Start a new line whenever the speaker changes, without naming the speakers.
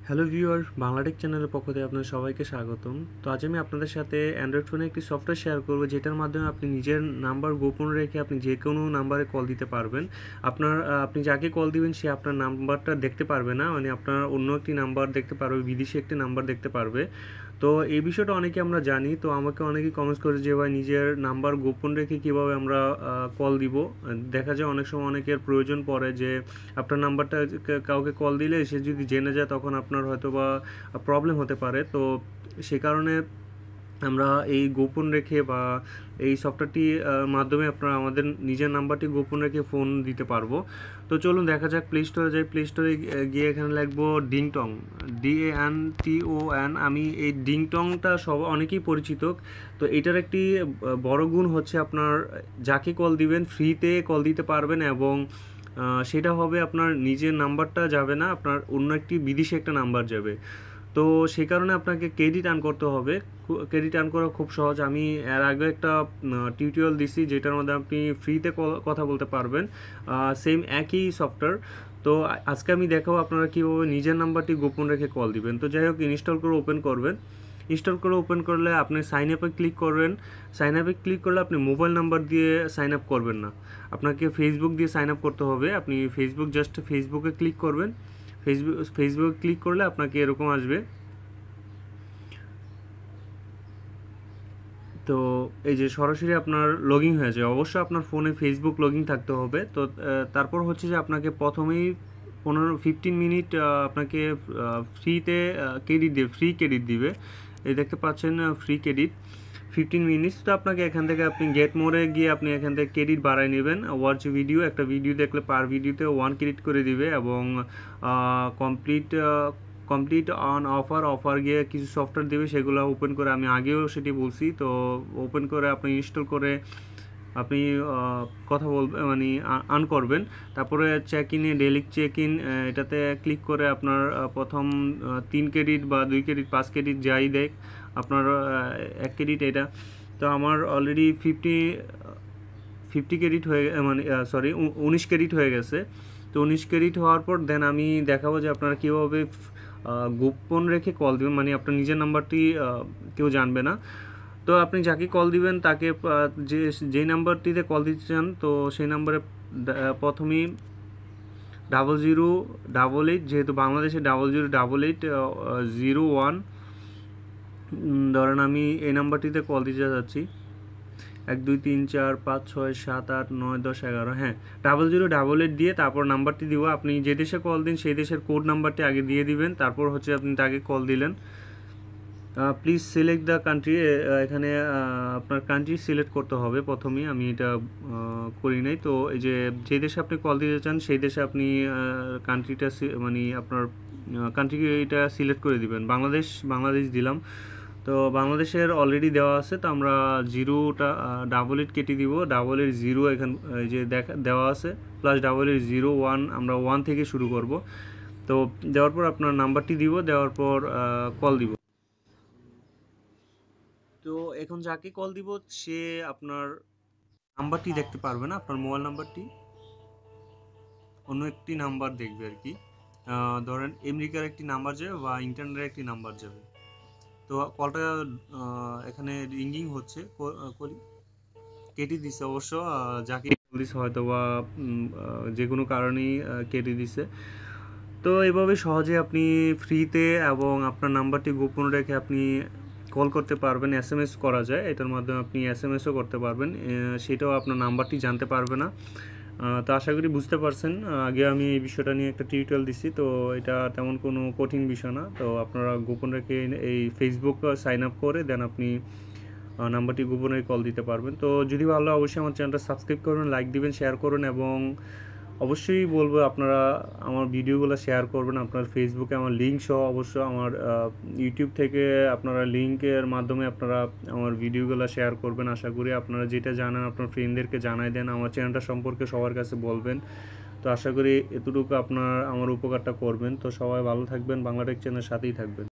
Hello viewer, Bangla Tech চ্যানেলের পক্ষ থেকে আপনাদের সবাইকে স্বাগতম। তো আজ আমি আপনাদের সাথে অ্যান্ড্রয়েড ফোনে একটি সফটওয়্যার শেয়ার করব, যেটার মাধ্যমে আপনি নিজের নাম্বার গোপন রেখে আপনি যে কোনো নাম্বারে কল দিতে পারবেন। আপনি যাকে কল দিবেন সে আপনার নাম্বারটা দেখতে পারবে না, মানে আপনার অন্য একটি নাম্বার দেখতে পারবে, বিদেশি একটি নাম্বার দেখতে পারবে। তো এই বিষয়টা অনেকে আমরা জানি, তো আমাকে অনেকেই কমেন্টস করে যে ভাই নিজের নাম্বার গোপন রেখে কীভাবে আমরা কল দিব। দেখা যায় অনেক সময় অনেকের প্রয়োজন পড়ে যে আপনার নাম্বারটা কাউকে কল দিলে সে যদি জেনে যায় তখন আপনার হয়তো বা প্রবলেম হতে পারে। তো সে কারণে আমরা এই গোপন রেখে বা এই সফটওয়্যারটি মাধ্যমে আপনারা আমাদের নিজের নাম্বারটি গোপন রেখে ফোন দিতে পারবো। তো চলুন দেখা যাক, প্লে স্টোরে যাই। প্লে স্টোরে গিয়ে এখানে লিখবো ডিংটং, DANTON। আমি এই ডিংটংটা অনেকেই পরিচিত। তো এটার একটি বড় গুণ হচ্ছে আপনার যাকে কল দিবেন ফ্রিতে কল দিতে পারবেন, এবং সেটা হবে আপনার নিজের নাম্বারটা যাবে না, আপনার অন্য একটি বিদেশি একটা নাম্বার যাবে। তো সেই কারণে আপনাকে ক্রেডিট আর্ন করতে হবে। ক্রেডিট আর্ন করা খুব সহজ। আমি এর আগে একটা টিউটোরিয়াল দিছি যেটার মধ্যে আপনি ফ্রিতে কথা বলতে পারবেন, সেম একই সফটওয়্যার। তো আজকে আমি দেখাবো আপনারা কীভাবে নিজের নাম্বারটি গোপন রেখে কল দিবেন। তো যাই হোক, ইনস্টল করে ওপেন করবেন। ইনস্টল করে ওপেন করলে আপনি সাইন আপে ক্লিক করবেন। সাইন আপে ক্লিক করলে আপনি মোবাইল নাম্বার দিয়ে সাইন আপ করবেন না, আপনাকে ফেসবুক দিয়ে সাইন আপ করতে হবে। আপনি ফেসবুকে ক্লিক করবেন। ফেসবুকে ক্লিক করলে আপনাকে এরকম আসবে। তো এই যে সরাসরি আপনার লগ ইন হয়ে যায়। অবশ্যই আপনার ফোনে ফেসবুক লগ ইন থাকতে হবে। তো তারপর হচ্ছে যে আপনাকে প্রথমেই 15 মিনিট আপনাকে ফ্রিতে ফ্রি ক্রেডিট দিবে। এই দেখতে পাচ্ছেন ফ্রি ক্রেডিট 15 মিনিটস। তো আপনাকে এখান থেকে আপনি গেট মোরে গিয়ে আপনি এখান থেকে ক্রেডিট বাড়ায় নেবেন। ওয়াচ ভিডিও, একটা ভিডিও দেখলে পার ভিডিওতে 1 ক্রেডিট করে দিবে, এবং কমপ্লিট অন অফার গিয়ে কিছু সফটওয়্যার দেবে, সেগুলো ওপেন করে আমি আগেও সেটি বলছি। তো ওপেন করে আপনি ইনস্টল করে আপনি কথা বলবেন, মানে আর্ন করবেন। তারপরে চেক ইনে ডেইলি চেক ইন, এটাতে ক্লিক করে আপনার প্রথম 3 ক্রেডিট বা 2 ক্রেডিট 5 ক্রেডিট যাই দেখ, আপনার 1 ক্রেডিট এটা। তো আমার অলরেডি 50 ক্রেডিট হয়ে, মানে 19 ক্রেডিট হয়ে গেছে। তো 19 ক্রেডিট হওয়ার পর দেন আমি দেখাবো যে আপনারা কীভাবে গোপন রেখে কল দেবেন, মানে আপনার নিজের নাম্বারটি কেউ জানবে না। তো আপনি যাকে কল দিবেন তাকে যেই নাম্বারটিতে কল দিতে চান, তো সেই নাম্বারে প্রথমেই 0088, যেহেতু বাংলাদেশে 008801, ধরেন আমি এই নাম্বারটিতে কল দিতে যাচ্ছি 1 2 3 4 5 6 7 8 9 10 11। হ্যাঁ, 0088 দিয়ে তারপর নাম্বারটি দিব। আপনি যে দেশে কল দিন সেই দেশের কোড নাম্বারটি আগে দিয়ে দিবেন, তারপর হচ্ছে আপনি তাকে কল দিলেন। প্লিজ সিলেক্ট দ্য কান্ট্রি, এখানে আপনার কান্ট্রি সিলেক্ট করতে হবে প্রথমেই। আমি এটা করি নাই। তো এই যে দেশে আপনি কল দিতে চান সেই দেশে আপনি কান্ট্রিটা, মানে আপনার কান্ট্রিটা সিলেক্ট করে দিবেন। বাংলাদেশ দিলাম। তো বাংলাদেশের অলরেডি দেওয়া আছে, তো আমরা 088 কেটে দিব। 0 এখান এই যে দেওয়া আছে, প্লাস 001, আমরা 1 থেকে শুরু করব। তো দেওয়ার পর আপনার নাম্বারটি দিব, দেওয়ার পর কল দিব। তো এখন যাকে কল দিব সে আপনার নাম্বারটি দেখতে পারবে না, আপনার মোবাইল নাম্বারটি অন্য একটি নাম্বার দেখবে আর কি। ধরেন আমেরিকার একটি নাম্বার যাবে বা ইন্টারনেটের একটি নাম্বার যাবে। তো কলটা এখানে রিঙ্গিং হচ্ছে, করি কেটে দিছে অবশ্য। যাকে কল দিছে হয়তো বা যে কোনো কারণেই কেটে দিছে। তো এভাবে সহজে আপনি ফ্রিতে এবং আপনার নাম্বারটি গোপন রেখে আপনি কল করতে পারবেন। SMS করা যায়, এটার মাধ্যমে আপনি SMSও করতে পারবেন, সেটাও আপনার নাম্বারটি জানতে পারবে না। তো আশা করি বুঝতে পারছেন। আগে আমি এই বিষয়টা নিয়ে একটা টিউটোরিয়াল দিছি, তো এটা তেমন কোনো কঠিন বিষয় না। তো আপনারা গোপন রেখে এই ফেসবুক সাইন আপ করে দেন আপনি নাম্বারটি গোপনে কল দিতে পারবেন। তো যদি ভালো অবশ্যই আমার চ্যানেলটা সাবস্ক্রাইব করবেন, লাইক দিবেন, শেয়ার করুন, এবং অবশ্যই বলবো আপনারা আমার ভিডিওগুলো শেয়ার করবেন। আপনার ফেসবুকে আমার লিঙ্ক সহ, অবশ্য আমার ইউটিউব থেকে আপনারা লিঙ্কের মাধ্যমে আপনারা আমার ভিডিওগুলো শেয়ার করবেন। আশা করি আপনারা যেটা জানেন আপনার ফ্রেন্ডদেরকে জানাই দেন, আমার চ্যানেলটা সম্পর্কে সবার কাছে বলবেন। তো আশা করি এতটুকু আপনার আমার উপকারটা করবেন। তো সবাই ভালো থাকবেন, বাংলাটেক চ্যানেলের সাথেই থাকবেন।